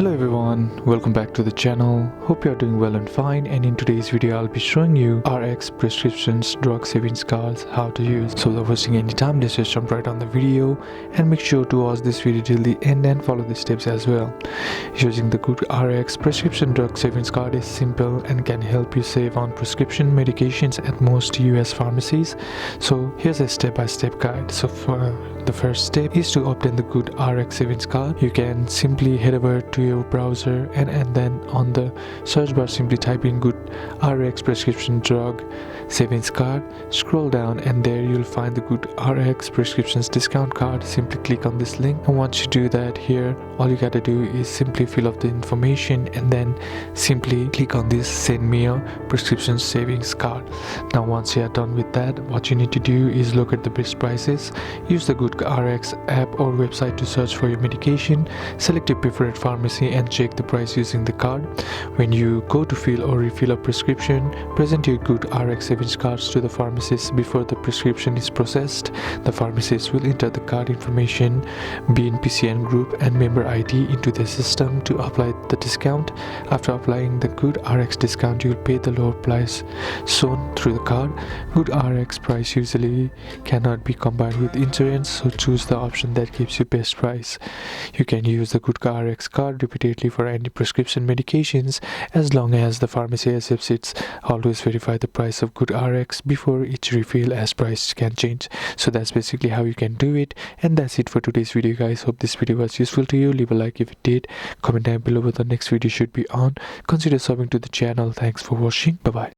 Hello everyone, welcome back to the channel. Hope you are doing well and fine, and in today's video I'll be showing you RX prescriptions drug savings cards, how to use. So without wasting any time, let's just jump right on the video and make sure to watch this video till the end and follow the steps as well. Using the GoodRx prescription drug savings card is simple and can help you save on prescription medications at most US pharmacies. So here's a step-by-step guide. So for the first step is to obtain the GoodRx savings card. You can simply head over to your browser and then on the search bar simply type in GoodRx prescription drug savings card. Scroll down and there you'll find the GoodRx prescriptions discount card. Simply click on this link, and once you do that, here all you gotta do is simply fill up the information and then simply click on this send me a prescription savings card. Now once you are done with that, what you need to do is look at the best prices. Use the GoodRx app or website to search for your medication. Select your preferred pharmacy and check the price using the card. When you go to fill or refill a prescription, present your GoodRx savings cards to the pharmacist before the prescription is processed. The pharmacist will enter the card information, BNPCN group and member ID into the system to apply the discount. After applying the GoodRx discount, you will pay the lower price shown through the card. GoodRx price usually cannot be combined with insurance, so choose the option that gives you best price. You can use the GoodRx card repeatedly for any prescription medications as long as the pharmacy accepts it. Always verify the price of GoodRx before each refill as price can change. So that's basically how you can do it, and that's it for today's video guys. Hope this video was useful to you. Leave a like if it did, comment down below what the next video should be on. Consider subbing to the channel. Thanks for watching. Bye bye.